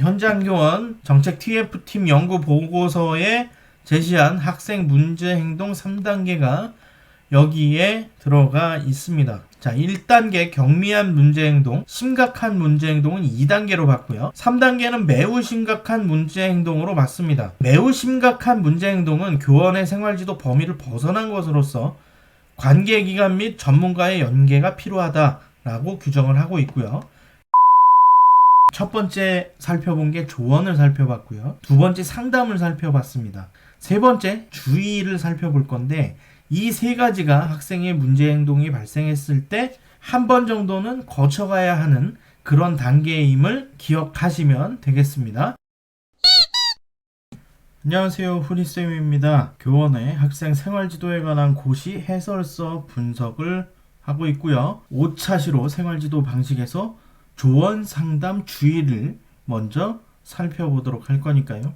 현장교원 정책 TF팀 연구 보고서에 제시한 학생 문제 행동 3단계가 여기에 들어가 있습니다. 자, 1단계 경미한 문제 행동, 심각한 문제 행동은 2단계로 봤고요. 3단계는 매우 심각한 문제 행동으로 봤습니다. 매우 심각한 문제 행동은 교원의 생활지도 범위를 벗어난 것으로서 관계기관 및 전문가의 연계가 필요하다라고 규정을 하고 있고요. 첫 번째 살펴본 게 조언을 살펴봤고요. 두 번째 상담을 살펴봤습니다. 세 번째 주의를 살펴볼 건데 이 세 가지가 학생의 문제 행동이 발생했을 때 한 번 정도는 거쳐가야 하는 그런 단계임을 기억하시면 되겠습니다. 안녕하세요, 후니쌤입니다. 교원의 학생 생활지도에 관한 고시 해설서 분석을 하고 있고요. 5차시로 생활지도 방식에서 조언, 상담, 주의를 먼저 살펴보도록 할 거니까요.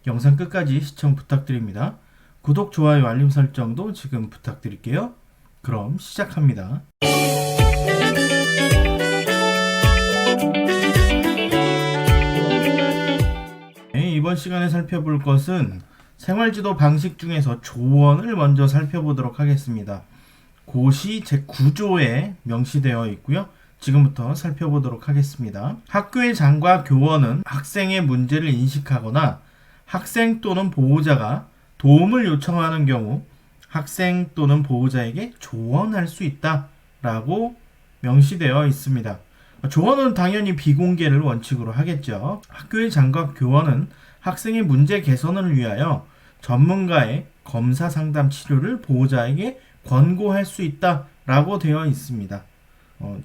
영상 끝까지 시청 부탁드립니다. 구독, 좋아요, 알림 설정도 지금 부탁드릴게요. 그럼 시작합니다. 네, 이번 시간에 살펴볼 것은 생활지도 방식 중에서 조언을 먼저 살펴보도록 하겠습니다. 고시 제9조에 명시되어 있고요. 지금부터 살펴보도록 하겠습니다. 학교의 장과 교원은 학생의 문제를 인식하거나 학생 또는 보호자가 도움을 요청하는 경우 학생 또는 보호자에게 조언할 수 있다라고 명시되어 있습니다. 조언은 당연히 비공개를 원칙으로 하겠죠. 학교의 장과 교원은 학생의 문제 개선을 위하여 전문가의 검사 상담 치료를 보호자에게 권고할 수 있다라고 되어 있습니다.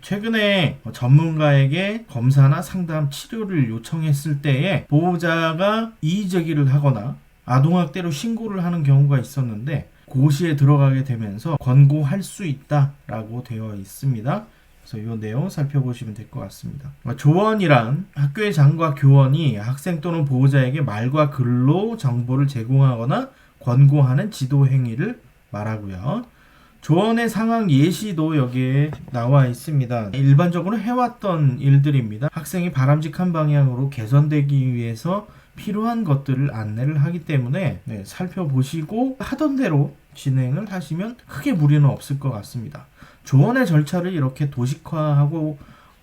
최근에 전문가에게 검사나 상담 치료를 요청했을 때에 보호자가 이의제기를 하거나 아동학대로 신고를 하는 경우가 있었는데 고시에 들어가게 되면서 권고할 수 있다라고 되어 있습니다. 그래서 이 내용 살펴보시면 될 것 같습니다. 조언이란 학교의 장과 교원이 학생 또는 보호자에게 말과 글로 정보를 제공하거나 권고하는 지도 행위를 말하고요. 조언의 상황 예시도 여기에 나와 있습니다. 일반적으로 해왔던 일들입니다. 학생이 바람직한 방향으로 개선되기 위해서 필요한 것들을 안내를 하기 때문에 살펴보시고 하던 대로 진행을 하시면 크게 무리는 없을 것 같습니다. 조언의 절차를 이렇게 도식화하고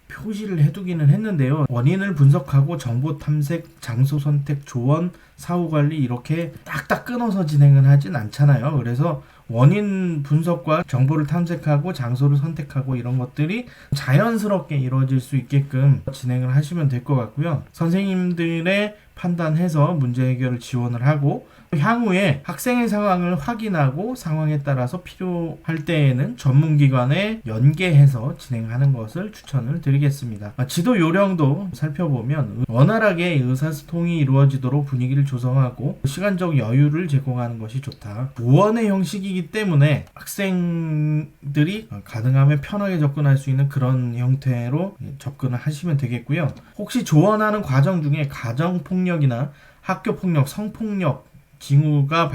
표시를 해두기는 했는데요. 원인을 분석하고 정보 탐색, 장소 선택, 조언, 사후 관리 이렇게 딱딱 끊어서 진행을 하진 않잖아요. 그래서 원인 분석과 정보를 탐색하고 장소를 선택하고 이런 것들이 자연스럽게 이루어질 수 있게끔 진행을 하시면 될 것 같고요. 선생님들의 판단해서 문제 해결을 지원을 하고 향후에 학생의 상황을 확인하고 상황에 따라서 필요할 때에는 전문기관에 연계해서 진행하는 것을 추천을 드리겠습니다. 지도 요령도 살펴보면 원활하게 의사소통이 이루어지도록 분위기를 조성하고 시간적 여유를 제공하는 것이 좋다. 조언의 형식이기 때문에 학생들이 가능하면 편하게 접근할 수 있는 그런 형태로 접근을 하시면 되겠고요. 혹시 조언하는 과정 중에 가정폭력이나 학교폭력, 성폭력, 징후가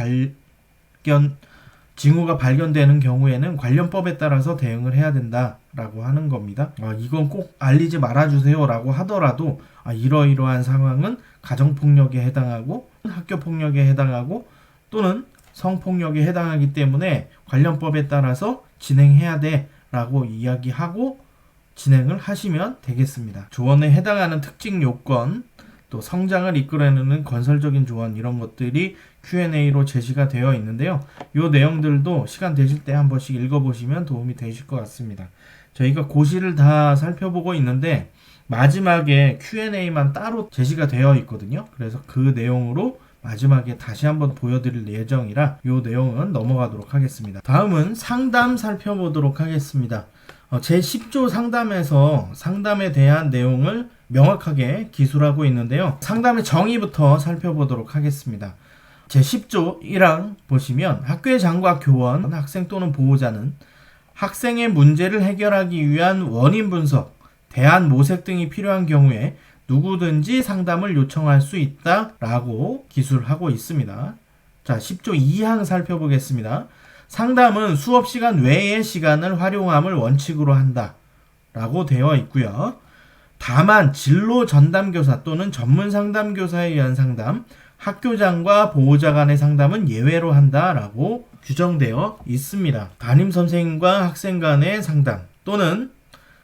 발견되는 경우에는 관련법에 따라서 대응을 해야 된다라고 하는 겁니다. 이건 꼭 알리지 말아주세요 라고 하더라도 이러이러한 상황은 가정폭력에 해당하고 학교폭력에 해당하고 또는 성폭력에 해당하기 때문에 관련법에 따라서 진행해야 돼 라고 이야기하고 진행을 하시면 되겠습니다. 조언에 해당하는 특징 요건, 또 성장을 이끌어내는 건설적인 조언 이런 것들이 Q&A로 제시가 되어 있는데요. 이 내용들도 시간 되실 때 한 번씩 읽어보시면 도움이 되실 것 같습니다. 저희가 고시를 다 살펴보고 있는데 마지막에 Q&A만 따로 제시가 되어 있거든요. 그래서 그 내용으로 마지막에 다시 한번 보여드릴 예정이라 이 내용은 넘어가도록 하겠습니다. 다음은 상담 살펴보도록 하겠습니다. 제10조 상담에서 상담에 대한 내용을 명확하게 기술하고 있는데요. 상담의 정의부터 살펴보도록 하겠습니다. 제10조 1항 보시면 학교의 장과 교원, 학생 또는 보호자는 학생의 문제를 해결하기 위한 원인 분석, 대안 모색 등이 필요한 경우에 누구든지 상담을 요청할 수 있다라고 기술하고 있습니다. 자, 10조 2항 살펴보겠습니다. 상담은 수업 시간 외의 시간을 활용함을 원칙으로 한다 라고 되어 있고요. 다만 진로 전담교사 또는 전문 상담교사에 의한 상담, 학교장과 보호자 간의 상담은 예외로 한다라고 규정되어 있습니다. 담임 선생님과 학생 간의 상담 또는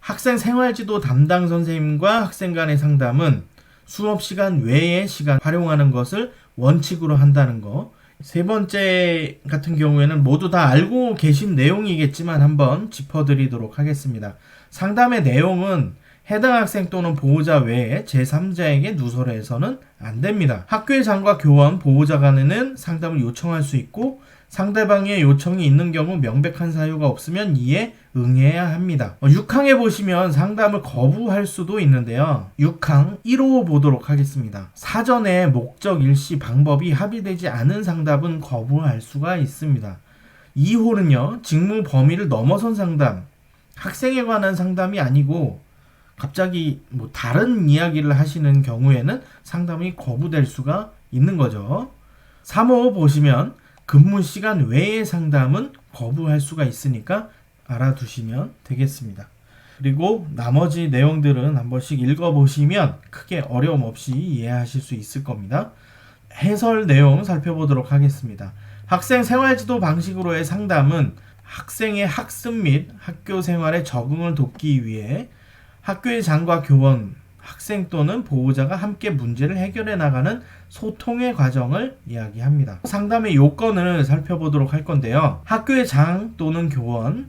학생 생활지도 담당 선생님과 학생 간의 상담은 수업 시간 외의 시간 활용하는 것을 원칙으로 한다는 거. 세 번째 같은 경우에는 모두 다 알고 계신 내용이겠지만 한번 짚어드리도록 하겠습니다. 상담의 내용은 해당 학생 또는 보호자 외에 제3자에게 누설해서는 안 됩니다. 학교의 장과 교원, 보호자 간에는 상담을 요청할 수 있고 상대방의 요청이 있는 경우 명백한 사유가 없으면 이에 응해야 합니다. 6항에 보시면 상담을 거부할 수도 있는데요. 6항 1호 보도록 하겠습니다. 사전에 목적, 일시, 방법이 합의되지 않은 상담은 거부할 수가 있습니다. 2호는요. 직무 범위를 넘어선 상담, 학생에 관한 상담이 아니고 갑자기 다른 이야기를 하시는 경우에는 상담이 거부될 수가 있는 거죠. 3호 보시면 근무 시간 외의 상담은 거부할 수가 있으니까 알아두시면 되겠습니다. 그리고 나머지 내용들은 한 번씩 읽어보시면 크게 어려움 없이 이해하실 수 있을 겁니다. 해설 내용 살펴보도록 하겠습니다. 학생 생활지도 방식으로의 상담은 학생의 학습 및 학교 생활에 적응을 돕기 위해 학교의 장과 교원, 학생 또는 보호자가 함께 문제를 해결해 나가는 소통의 과정을 이야기합니다. 상담의 요건을 살펴보도록 할 건데요. 학교의 장 또는 교원,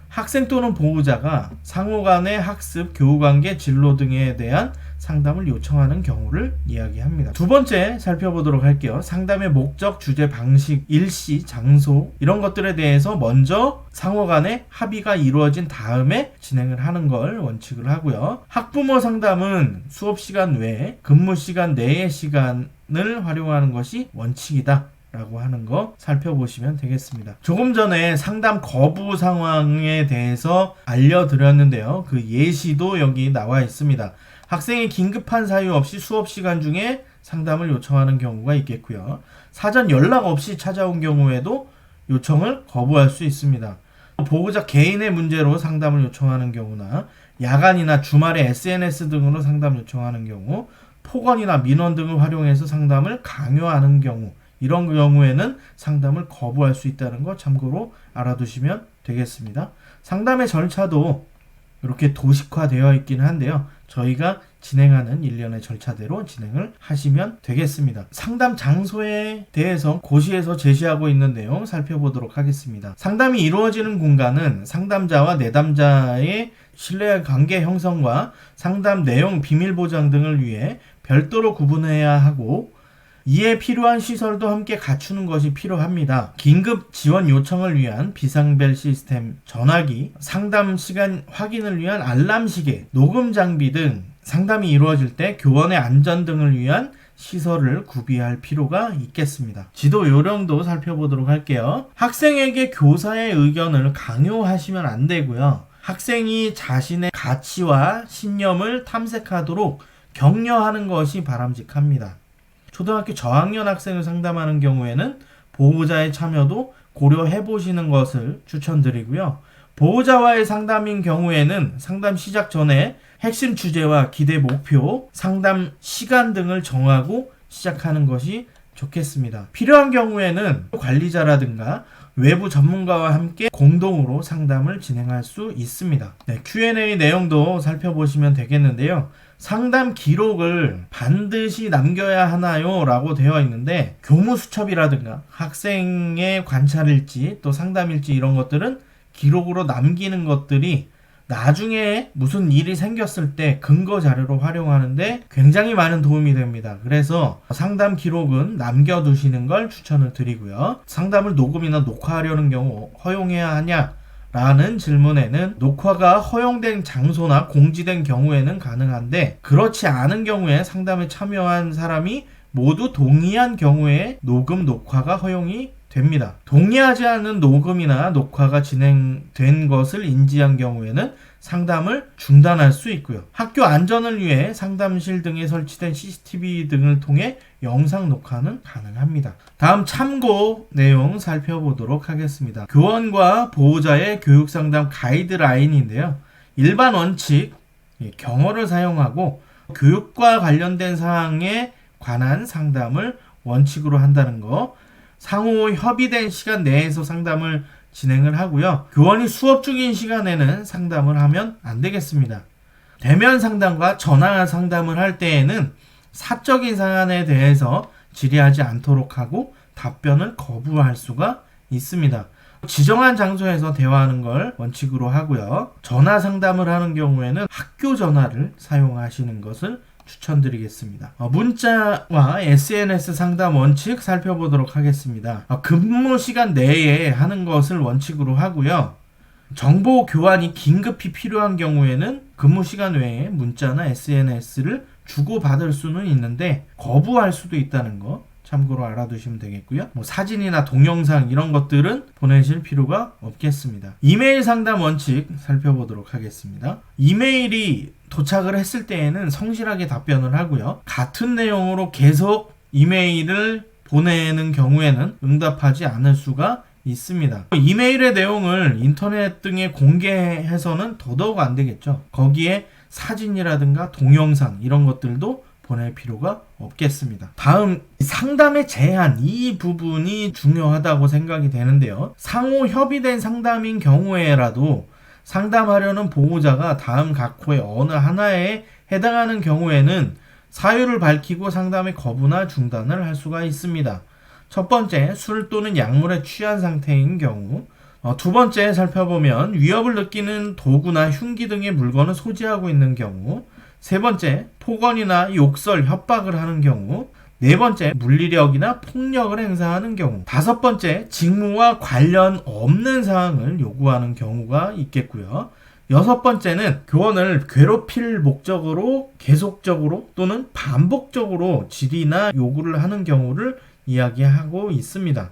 학생 또는 보호자가 상호 간의 학습, 교우관계, 진로 등에 대한 상담을 요청하는 경우를 이야기합니다. 두 번째 살펴보도록 할게요. 상담의 목적, 주제, 방식, 일시, 장소 이런 것들에 대해서 먼저 상호 간의 합의가 이루어진 다음에 진행을 하는 걸 원칙으로 하고요. 학부모 상담은 수업 시간 외에 근무 시간 내의 시간을 활용하는 것이 원칙이다 라고 하는 거 살펴보시면 되겠습니다. 조금 전에 상담 거부 상황에 대해서 알려드렸는데요. 그 예시도 여기 나와 있습니다. 학생이 긴급한 사유 없이 수업 시간 중에 상담을 요청하는 경우가 있겠고요. 사전 연락 없이 찾아온 경우에도 요청을 거부할 수 있습니다. 보호자 개인의 문제로 상담을 요청하는 경우나 야간이나 주말에 SNS 등으로 상담 요청하는 경우, 폭언이나 민원 등을 활용해서 상담을 강요하는 경우, 이런 경우에는 상담을 거부할 수 있다는 거 참고로 알아두시면 되겠습니다. 상담의 절차도 이렇게 도식화되어 있기는 한데요. 저희가 진행하는 일련의 절차대로 진행을 하시면 되겠습니다. 상담 장소에 대해서 고시에서 제시하고 있는 내용 살펴보도록 하겠습니다. 상담이 이루어지는 공간은 상담자와 내담자의 신뢰관계 형성과 상담 내용 비밀 보장 등을 위해 별도로 구분해야 하고 이에 필요한 시설도 함께 갖추는 것이 필요합니다. 긴급 지원 요청을 위한 비상벨 시스템, 전화기, 상담 시간 확인을 위한 알람 시계, 녹음 장비 등 상담이 이루어질 때 교원의 안전 등을 위한 시설을 구비할 필요가 있겠습니다. 지도 요령도 살펴보도록 할게요. 학생에게 교사의 의견을 강요하시면 안 되고요. 학생이 자신의 가치와 신념을 탐색하도록 격려하는 것이 바람직합니다. 초등학교 저학년 학생을 상담하는 경우에는 보호자의 참여도 고려해 보시는 것을 추천드리고요. 보호자와의 상담인 경우에는 상담 시작 전에 핵심 주제와 기대 목표, 상담 시간 등을 정하고 시작하는 것이 좋겠습니다. 필요한 경우에는 관리자라든가 외부 전문가와 함께 공동으로 상담을 진행할 수 있습니다. Q&A 내용도 살펴보시면 되겠는데요. 상담 기록을 반드시 남겨야 하나요? 라고 되어 있는데 교무수첩이라든가 학생의 관찰일지 또 상담일지 이런 것들은 기록으로 남기는 것들이 나중에 무슨 일이 생겼을 때 근거 자료로 활용하는데 굉장히 많은 도움이 됩니다. 그래서 상담 기록은 남겨두시는 걸 추천을 드리고요. 상담을 녹음이나 녹화하려는 경우 허용해야 하냐? 라는 질문에는 녹화가 허용된 장소나 공지된 경우에는 가능한데 그렇지 않은 경우에 상담에 참여한 사람이 모두 동의한 경우에 녹음, 녹화가 허용이 됩니다. 동의하지 않는 녹음이나 녹화가 진행된 것을 인지한 경우에는 상담을 중단할 수 있고요. 학교 안전을 위해 상담실 등에 설치된 CCTV 등을 통해 영상 녹화는 가능합니다. 다음 참고 내용 살펴보도록 하겠습니다. 교원과 보호자의 교육상담 가이드라인인데요. 일반 원칙, 경어를 사용하고 교육과 관련된 사항에 관한 상담을 원칙으로 한다는 거, 상호 협의된 시간 내에서 상담을 진행을 하고요. 교원이 수업 중인 시간에는 상담을 하면 안 되겠습니다. 대면 상담과 전화 상담을 할 때에는 사적인 사안에 대해서 질의하지 않도록 하고 답변을 거부할 수가 있습니다. 지정한 장소에서 대화하는 걸 원칙으로 하고요. 전화 상담을 하는 경우에는 학교 전화를 사용하시는 것을 추천드리겠습니다. 문자와 SNS 상담 원칙 살펴보도록 하겠습니다. 근무 시간 내에 하는 것을 원칙으로 하고요. 정보 교환이 긴급히 필요한 경우에는 근무 시간 외에 문자나 SNS를 주고받을 수는 있는데 거부할 수도 있다는 거 참고로 알아두시면 되겠고요. 사진이나 동영상 이런 것들은 보내실 필요가 없겠습니다. 이메일 상담 원칙 살펴보도록 하겠습니다. 이메일이 도착을 했을 때에는 성실하게 답변을 하고요. 같은 내용으로 계속 이메일을 보내는 경우에는 응답하지 않을 수가 있습니다. 이메일의 내용을 인터넷 등에 공개해서는 더더욱 안 되겠죠. 거기에 사진이라든가 동영상 이런 것들도 보낼 필요가 없겠습니다. 다음 상담의 제한, 이 부분이 중요하다고 생각이 되는데요. 상호 협의된 상담인 경우에라도 상담하려는 보호자가 다음 각 호의 어느 하나에 해당하는 경우에는 사유를 밝히고 상담의 거부나 중단을 할 수가 있습니다. 첫 번째, 술 또는 약물에 취한 상태인 경우. 두 번째 살펴보면 위협을 느끼는 도구나 흉기 등의 물건을 소지하고 있는 경우. 세 번째, 폭언이나 욕설, 협박을 하는 경우. 네 번째, 물리력이나 폭력을 행사하는 경우. 다섯 번째, 직무와 관련 없는 사항을 요구하는 경우가 있겠고요. 여섯 번째는 교원을 괴롭힐 목적으로 계속적으로 또는 반복적으로 질의나 요구를 하는 경우를 이야기하고 있습니다.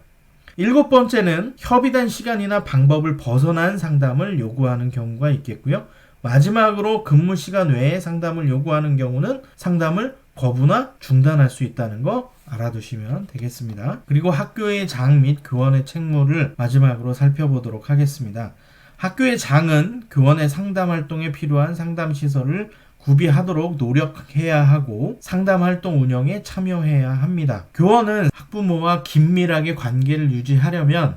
일곱 번째는 협의된 시간이나 방법을 벗어난 상담을 요구하는 경우가 있겠고요. 마지막으로 근무 시간 외에 상담을 요구하는 경우는 상담을 거부나 중단할 수 있다는 거 알아두시면 되겠습니다. 그리고 학교의 장 및 교원의 책무를 마지막으로 살펴보도록 하겠습니다. 학교의 장은 교원의 상담 활동에 필요한 상담 시설을 구비하도록 노력해야 하고 상담 활동 운영에 참여해야 합니다. 교원은 학부모와 긴밀하게 관계를 유지하려면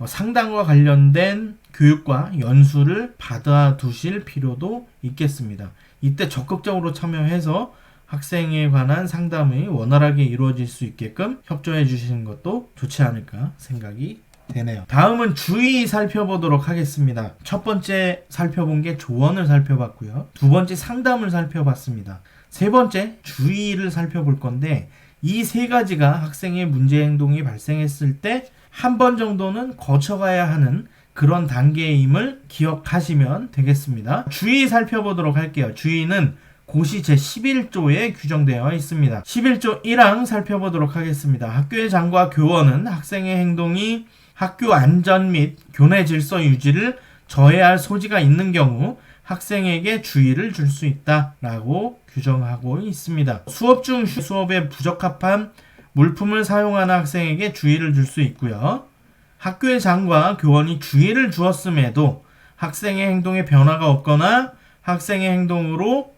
상담과 관련된 교육과 연수를 받아두실 필요도 있겠습니다. 이때 적극적으로 참여해서 학생에 관한 상담이 원활하게 이루어질 수 있게끔 협조해 주시는 것도 좋지 않을까 생각이 되네요. 다음은 주의 살펴보도록 하겠습니다. 첫 번째 살펴본 게 조언을 살펴봤고요. 두 번째 상담을 살펴봤습니다. 세 번째 주의를 살펴볼 건데 이 세 가지가 학생의 문제 행동이 발생했을 때 한 번 정도는 거쳐가야 하는 그런 단계임을 기억하시면 되겠습니다. 주의 살펴보도록 할게요. 주의는 고시 제11조에 규정되어 있습니다. 11조 1항 살펴보도록 하겠습니다. 학교의 장과 교원은 학생의 행동이 학교 안전 및 교내 질서 유지를 저해할 소지가 있는 경우 학생에게 주의를 줄 수 있다라고 규정하고 있습니다. 수업 중 수업에 부적합한 물품을 사용하는 학생에게 주의를 줄 수 있고요. 학교의 장과 교원이 주의를 주었음에도 학생의 행동에 변화가 없거나 학생의 행동으로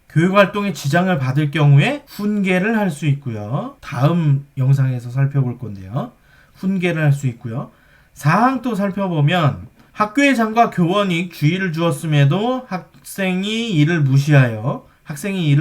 교육활동에 지장을 받을 경우에 훈계를 할 수 있고요. 다음 영상에서 살펴볼 건데요. 훈계를 할 수 있고요. 4항 또 살펴보면 학교의 장과 교원이 주의를 주었음에도 학생이 이를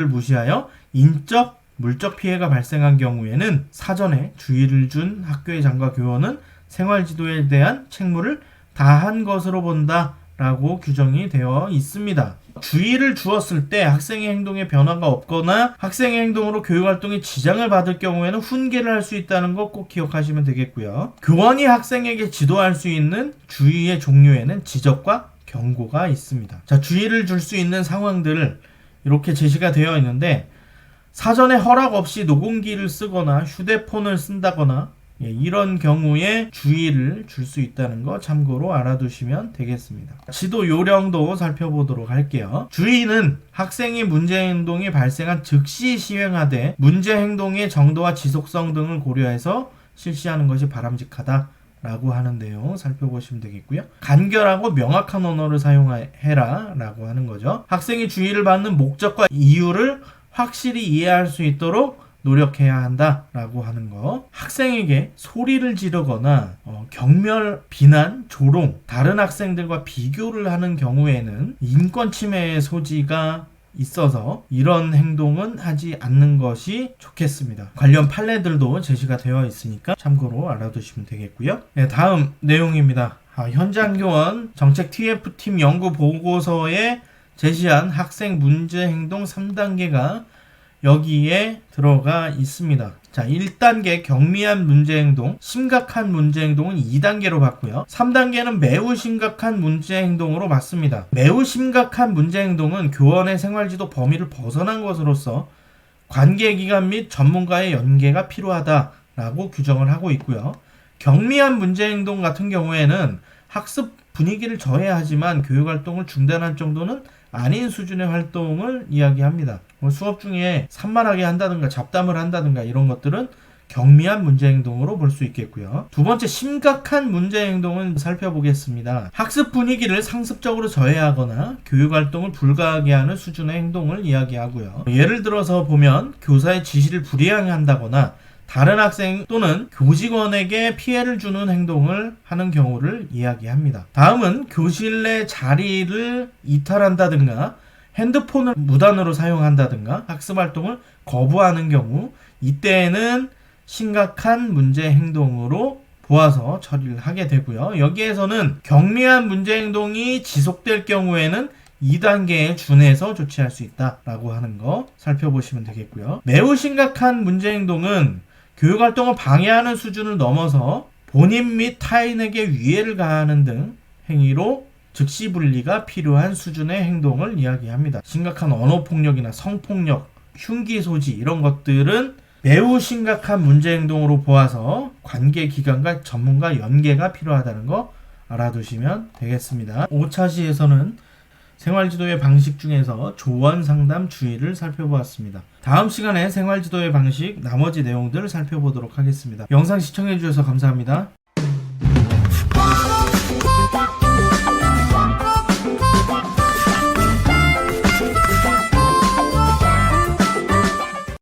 무시하여 인적, 물적 피해가 발생한 경우에는 사전에 주의를 준 학교의 장과 교원은 생활지도에 대한 책무를 다한 것으로 본다라고 규정이 되어 있습니다. 주의를 주었을 때 학생의 행동에 변화가 없거나 학생의 행동으로 교육활동에 지장을 받을 경우에는 훈계를 할 수 있다는 거 꼭 기억하시면 되겠고요. 교원이 학생에게 지도할 수 있는 주의의 종류에는 지적과 경고가 있습니다. 자, 주의를 줄 수 있는 상황들 이렇게 제시가 되어 있는데 사전에 허락 없이 녹음기를 쓰거나 휴대폰을 쓴다거나 이런 경우에 주의를 줄 수 있다는 거 참고로 알아두시면 되겠습니다. 지도 요령도 살펴보도록 할게요. 주의는 학생이 문제 행동이 발생한 즉시 시행하되 문제 행동의 정도와 지속성 등을 고려해서 실시하는 것이 바람직하다 라고 하는 내용 살펴보시면 되겠고요. 간결하고 명확한 언어를 사용해라 라고 하는 거죠. 학생이 주의를 받는 목적과 이유를 확실히 이해할 수 있도록 노력해야 한다 라고 하는 거. 학생에게 소리를 지르거나 경멸, 비난, 조롱, 다른 학생들과 비교를 하는 경우에는 인권 침해의 소지가 있어서 이런 행동은 하지 않는 것이 좋겠습니다. 관련 판례들도 제시가 되어 있으니까 참고로 알아두시면 되겠고요. 네, 다음 내용입니다. 현장교원 정책 TF팀 연구 보고서에 제시한 학생 문제 행동 3단계가 여기에 들어가 있습니다. 자, 1단계 경미한 문제행동, 심각한 문제행동은 2단계로 봤고요. 3단계는 매우 심각한 문제행동으로 봤습니다. 매우 심각한 문제행동은 교원의 생활지도 범위를 벗어난 것으로서 관계기관 및 전문가의 연계가 필요하다라고 규정을 하고 있고요. 경미한 문제행동 같은 경우에는 학습 분위기를 저해하지만 교육활동을 중단할 정도는 아닌 수준의 활동을 이야기합니다. 수업 중에 산만하게 한다든가 잡담을 한다든가 이런 것들은 경미한 문제행동으로 볼 수 있겠고요. 두 번째, 심각한 문제행동은 살펴보겠습니다. 학습 분위기를 상습적으로 저해하거나 교육활동을 불가하게 하는 수준의 행동을 이야기하고요. 예를 들어서 보면 교사의 지시를 불이행한다거나 다른 학생 또는 교직원에게 피해를 주는 행동을 하는 경우를 이야기합니다. 다음은 교실 내 자리를 이탈한다든가 핸드폰을 무단으로 사용한다든가 학습활동을 거부하는 경우, 이때에는 심각한 문제 행동으로 보아서 처리를 하게 되고요. 여기에서는 경미한 문제 행동이 지속될 경우에는 2단계에 준해서 조치할 수 있다라고 하는 거 살펴보시면 되겠고요. 매우 심각한 문제 행동은 교육활동을 방해하는 수준을 넘어서 본인 및 타인에게 위해를 가하는 등 행위로 즉시 분리가 필요한 수준의 행동을 이야기합니다. 심각한 언어폭력이나 성폭력, 흉기 소지 이런 것들은 매우 심각한 문제 행동으로 보아서 관계기관과 전문가 연계가 필요하다는 거 알아두시면 되겠습니다. 5차 시에서는 생활지도의 방식 중에서 조언 상담 주의를 살펴보았습니다. 다음 시간에 생활지도의 방식 나머지 내용들을 살펴보도록 하겠습니다. 영상 시청해주셔서 감사합니다.